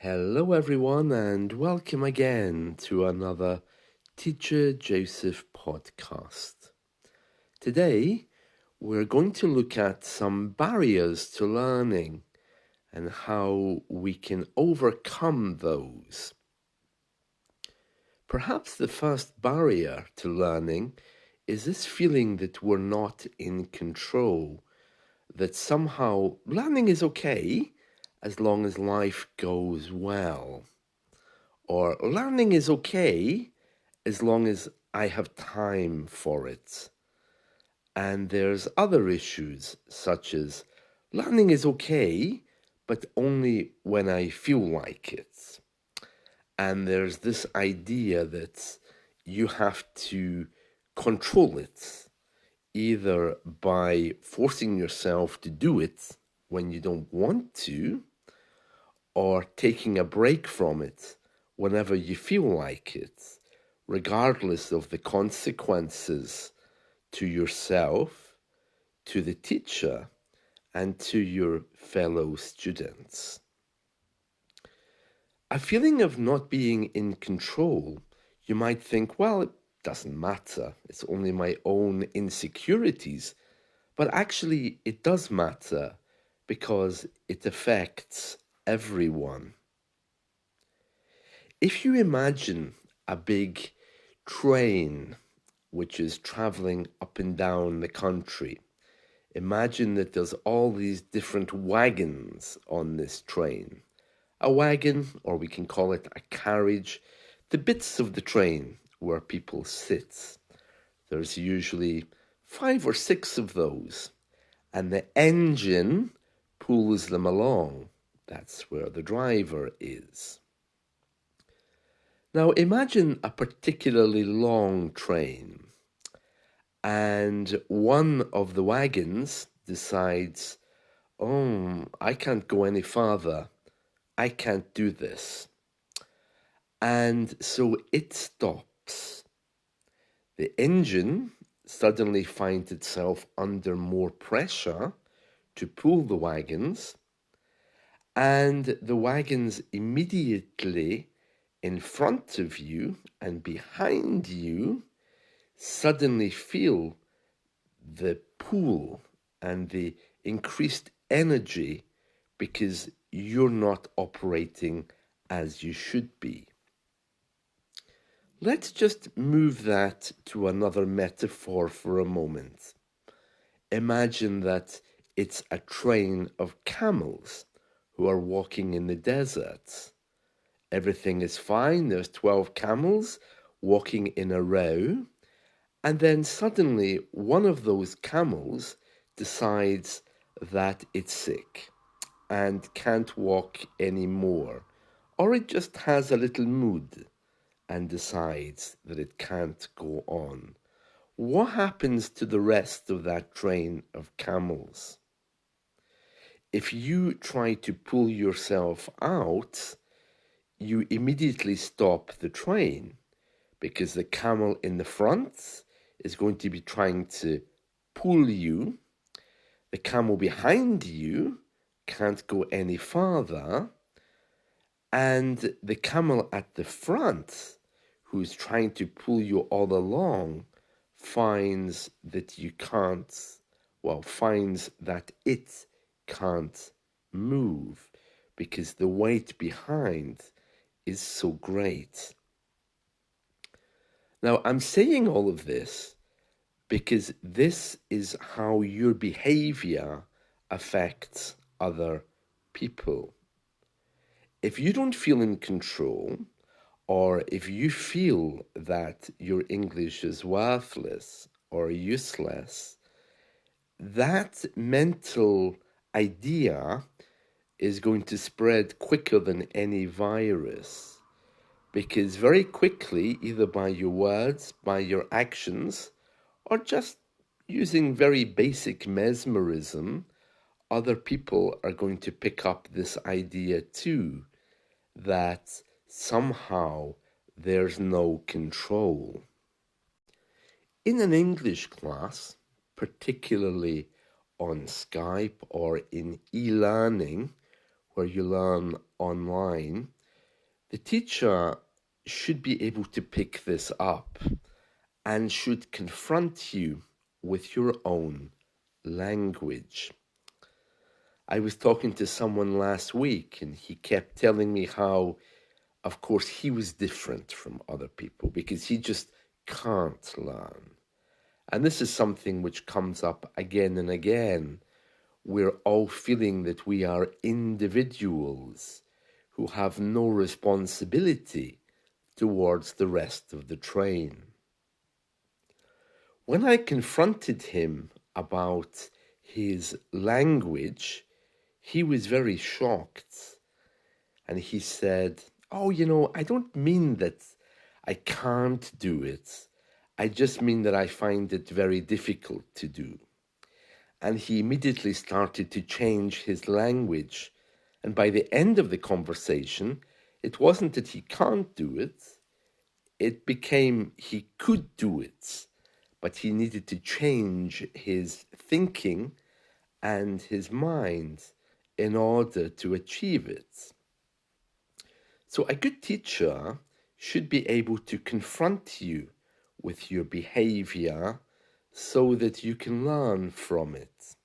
Hello, everyone, and welcome again to another Teacher Joseph podcast. Today, we're going to look at some barriers to learning and how we can overcome those. Perhaps the first barrier to learning is this feeling that we're not in control, that somehow learning is okay as long as life goes well. Or learning is okay as long as I have time for it. And there's other issues such as learning is okay, but only when I feel like it. And there's this idea that you have to control it, either by forcing yourself to do it when you don't want to, or taking a break from it whenever you feel like it, regardless of the consequences to yourself, to the teacher, and to your fellow students. A feeling of not being in control, you might think, well, it doesn't matter, it's only my own insecurities. But actually, it does matter because it affects everyone. If you imagine a big train which is traveling up and down the country, imagine that there's all these different wagons on this train. A wagon, or we can call it a carriage, the bits of the train where people sit. There's usually 5 or 6 of those, and the engine pulls them along. That's where the driver is. Now imagine a particularly long train, and one of the wagons decides, I can't go any farther. I can't do this. And so it stops. The engine suddenly finds itself under more pressure to pull the wagons, and the wagons immediately in front of you and behind you suddenly feel the pull and the increased energy because you're not operating as you should be. Let's just move that to another metaphor for a moment. Imagine that it's a train of camels who are walking in the desert. Everything is fine. There's 12 camels walking in a row. And then suddenly one of those camels decides that it's sick and can't walk anymore. Or it just has a little mood and decides that it can't go on. What happens to the rest of that train of camels? If you try to pull yourself out, you immediately stop the train because the camel in the front is going to be trying to pull you. The camel behind you can't go any farther. And the camel at the front, who's trying to pull you all along, finds that it can't move because the weight behind is so great. Now, I'm saying all of this because this is how your behavior affects other people. If you don't feel in control, or if you feel that your English is worthless or useless, that mental idea is going to spread quicker than any virus. Because very quickly, either by your words, by your actions, or just using very basic mesmerism, other people are going to pick up this idea too, that somehow there's no control. In an English class, particularly on Skype or in e-learning, where you learn online, the teacher should be able to pick this up and should confront you with your own language. I was talking to someone last week and he kept telling me how, of course, he was different from other people because he just can't learn. And this is something which comes up again and again. We're all feeling that we are individuals who have no responsibility towards the rest of the train. When I confronted him about his language, he was very shocked. And he said, "Oh, I don't mean that I can't do it. I just mean that I find it very difficult to do." And he immediately started to change his language. And by the end of the conversation, it wasn't that he can't do it, it became he could do it, but he needed to change his thinking and his mind in order to achieve it. So a good teacher should be able to confront you with your behavior so that you can learn from it.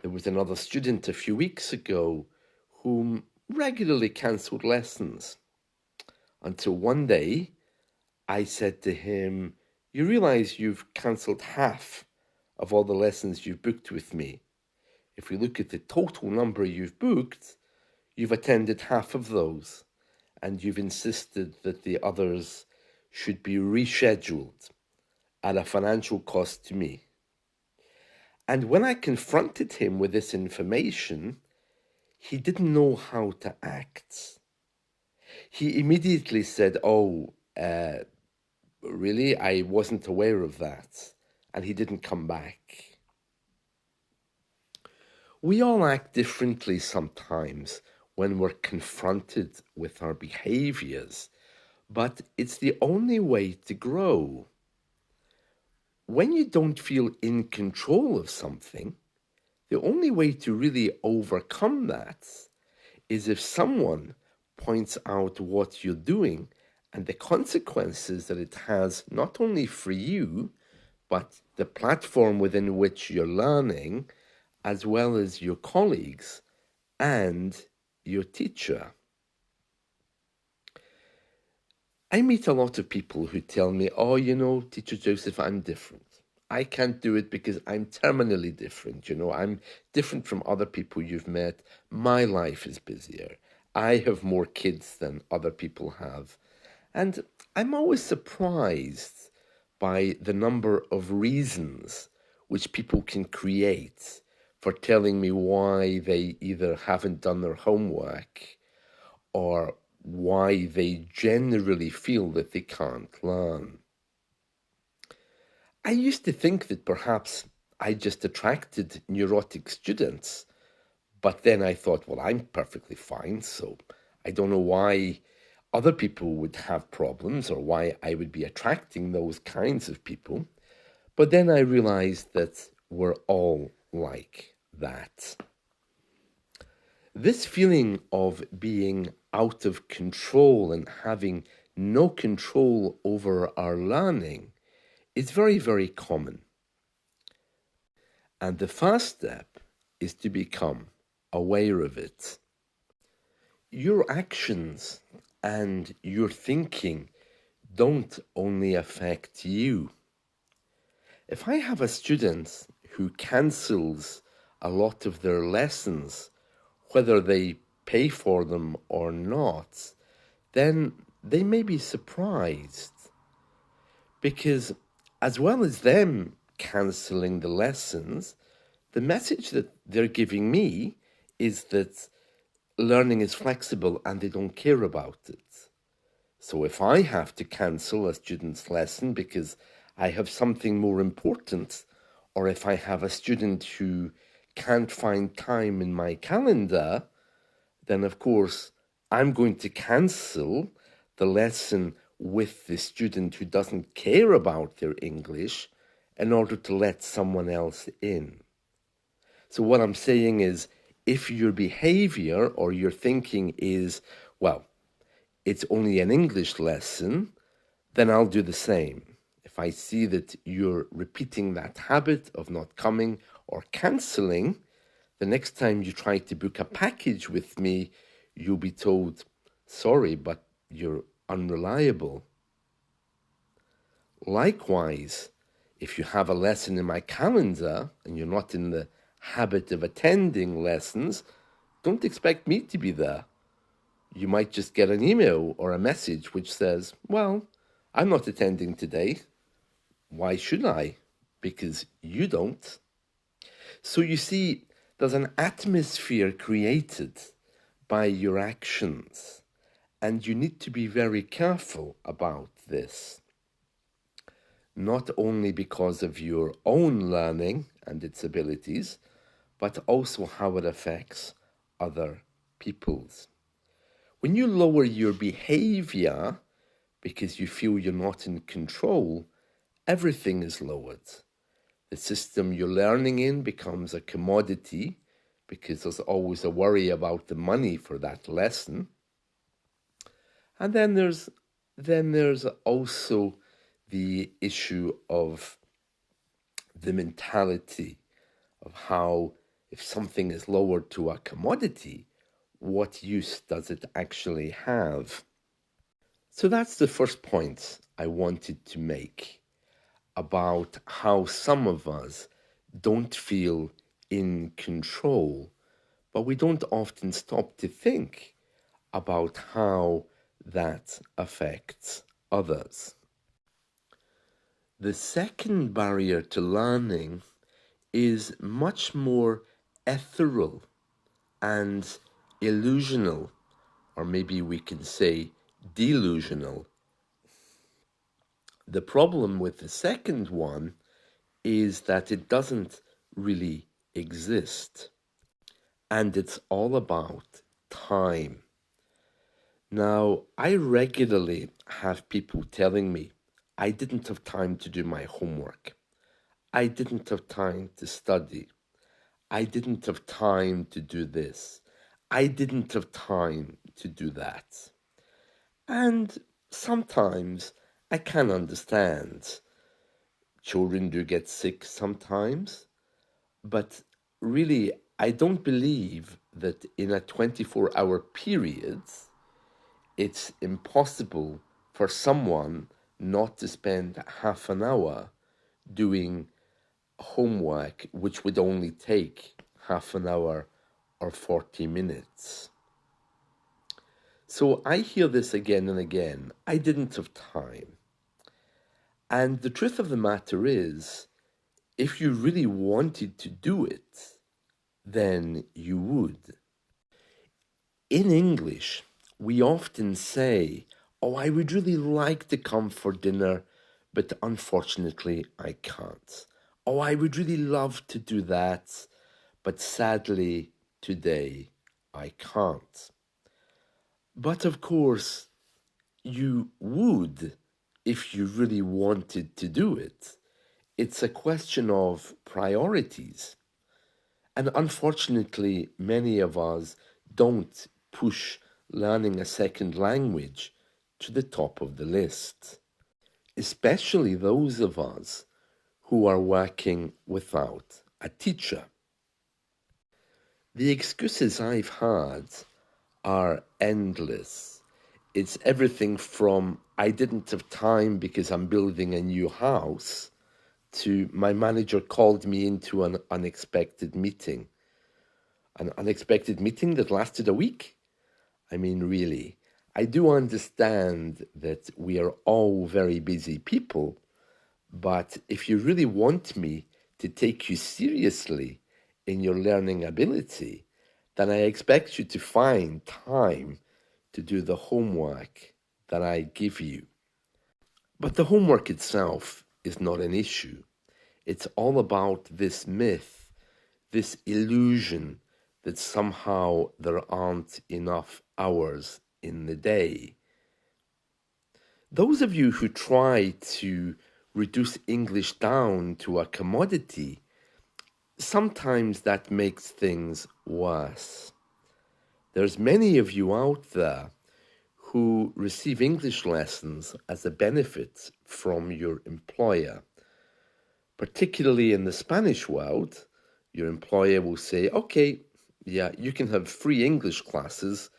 There was another student a few weeks ago whom regularly cancelled lessons until one day I said to him, "You realize you've cancelled half of all the lessons you've booked with me. If we look at the total number you've booked, you've attended half of those, and you've insisted that the others should be rescheduled at a financial cost to me." And when I confronted him with this information, he didn't know how to act. He immediately said, "Oh, really? I wasn't aware of that." And he didn't come back. We all act differently sometimes when we're confronted with our behaviors, but it's the only way to grow. When you don't feel in control of something, the only way to really overcome that is if someone points out what you're doing and the consequences that it has, not only for you, but the platform within which you're learning, as well as your colleagues and your teacher. I meet a lot of people who tell me, "Oh, Teacher Joseph, I'm different. I can't do it because I'm terminally different. I'm different from other people you've met. My life is busier. I have more kids than other people have." And I'm always surprised by the number of reasons which people can create for telling me why they either haven't done their homework or why they generally feel that they can't learn. I used to think that perhaps I just attracted neurotic students, but then I thought, well, I'm perfectly fine, so I don't know why other people would have problems or why I would be attracting those kinds of people. But then I realized that we're all like that. This feeling of being out of control and having no control over our learning is very, very common. And the first step is to become aware of it. Your actions and your thinking don't only affect you. If I have a student who cancels a lot of their lessons, whether they pay for them or not, then they may be surprised. Because as well as them cancelling the lessons, the message that they're giving me is that learning is flexible and they don't care about it. So if I have to cancel a student's lesson because I have something more important, or if I have a student who can't find time in my calendar, then of course I'm going to cancel the lesson with the student who doesn't care about their English in order to let someone else in. So what I'm saying is, If your behavior or your thinking is, well, it's only an English lesson, then I'll do the same. If I see that you're repeating that habit of not coming or canceling, the next time you try to book a package with me, you'll be told, sorry, but you're unreliable. Likewise, if you have a lesson in my calendar and you're not in the habit of attending lessons, don't expect me to be there. You might just get an email or a message which says, well, I'm not attending today. Why should I? Because you don't. So you see, there's an atmosphere created by your actions, and you need to be very careful about this. Not only because of your own learning and its abilities, but also how it affects other people's. When you lower your behavior because you feel you're not in control, everything is lowered. The system you're learning in becomes a commodity because there's always a worry about the money for that lesson. And then there's also the issue of the mentality of how, if something is lowered to a commodity, what use does it actually have? So that's the first point I wanted to make about how some of us don't feel in control, but we don't often stop to think about how that affects others. The second barrier to learning is much more ethereal and illusional, or maybe we can say delusional. The problem with the second one is that it doesn't really exist, and it's all about time. Now, I regularly have people telling me, I didn't have time to do my homework. I didn't have time to study. I didn't have time to do this. I didn't have time to do that. And sometimes I can understand. Children do get sick sometimes, but really, I don't believe that in a 24-hour period, it's impossible for someone not to spend half an hour doing homework, which would only take half an hour or 40 minutes. So I hear this again and again. I didn't have time. And the truth of the matter is, if you really wanted to do it, then you would. In English, we often say, oh, I would really like to come for dinner, but unfortunately I can't. Oh, I would really love to do that, but sadly today I can't. But of course, you would if you really wanted to do it. It's a question of priorities. And unfortunately, many of us don't push learning a second language to the top of the list, especially those of us who are working without a teacher. The excuses I've had are endless. It's everything from I didn't have time because I'm building a new house to my manager called me into an unexpected meeting. An unexpected meeting that lasted a week? I mean, really, I do understand that we are all very busy people, but if you really want me to take you seriously in your learning ability, then I expect you to find time to do the homework that I give you. But the homework itself is not an issue. It's all about this myth, this illusion that somehow there aren't enough hours in the day. Those of you who try to reduce English down to a commodity sometimes that makes things worse. There's many of you out there who receive English lessons as a benefit from your employer. Particularly in the Spanish world, your employer will say, okay, yeah, you can have free English classes,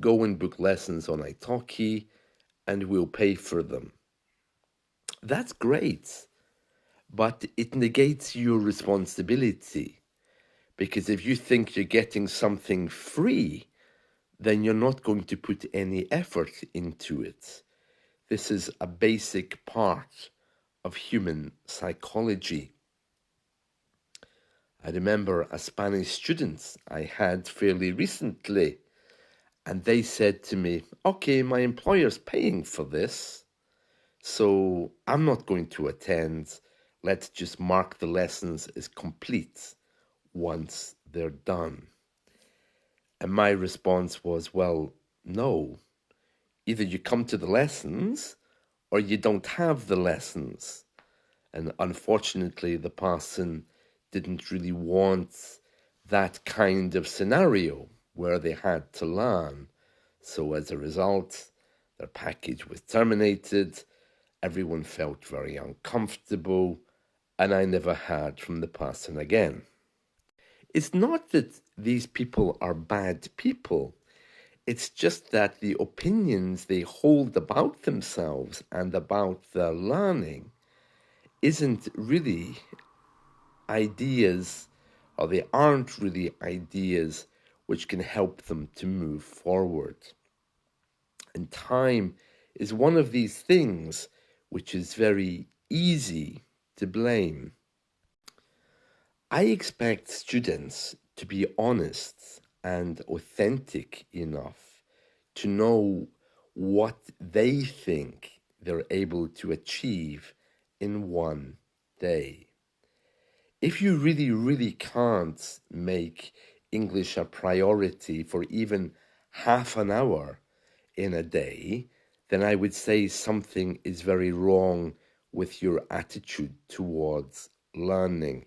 go and book lessons on Italki, and we'll pay for them. That's great, but it negates your responsibility, because if you think you're getting something free, then you're not going to put any effort into it. This is a basic part of human psychology. I remember a Spanish student I had fairly recently, and they said to me, okay, my employer's paying for this, so I'm not going to attend. Let's just mark the lessons as complete once they're done. And my response was, well, no. Either you come to the lessons or you don't have the lessons. And unfortunately, the person didn't really want that kind of scenario where they had to learn. So as a result, their package was terminated. Everyone felt very uncomfortable, and I never heard from the person again. It's not that these people are bad people. It's just that the opinions they hold about themselves and about their learning isn't really ideas, or they aren't really ideas which can help them to move forward. And time is one of these things which is very easy to blame. I expect students to be honest and authentic enough to know what they think they're able to achieve in one day. If you really, really can't make English a priority for even half an hour in a day, then I would say something is very wrong with your attitude towards learning.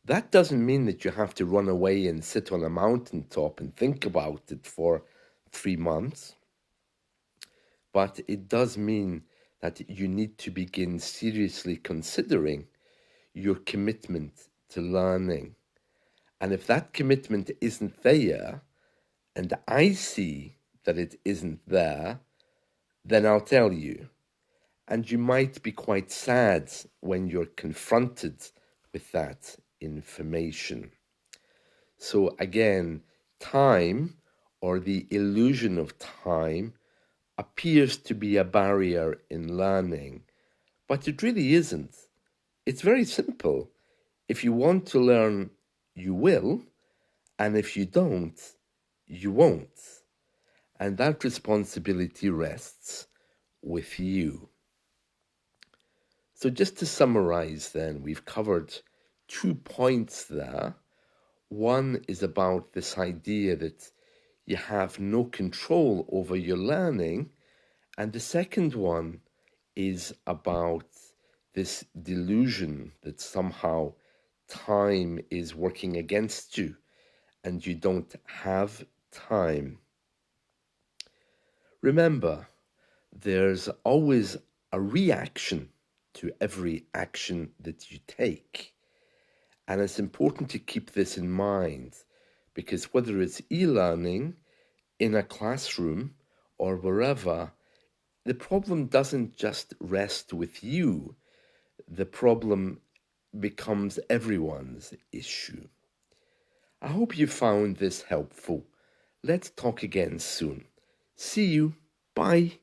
That doesn't mean that you have to run away and sit on a mountaintop and think about it for 3 months, but it does mean that you need to begin seriously considering your commitment to learning. And if that commitment isn't there, and I see that it isn't there, then I'll tell you. And you might be quite sad when you're confronted with that information. So again, time, or the illusion of time, appears to be a barrier in learning, but it really isn't. It's very simple. If you want to learn, you will, and if you don't, you won't. And that responsibility rests with you. So just to summarize then, we've covered 2 points there. One is about this idea that you have no control over your learning, and the second one is about this delusion that somehow time is working against you and you don't have time. Remember, there's always a reaction to every action that you take. And it's important to keep this in mind, because whether it's e-learning, in a classroom, or wherever, the problem doesn't just rest with you. The problem becomes everyone's issue. I hope you found this helpful. Let's talk again soon. See you. Bye.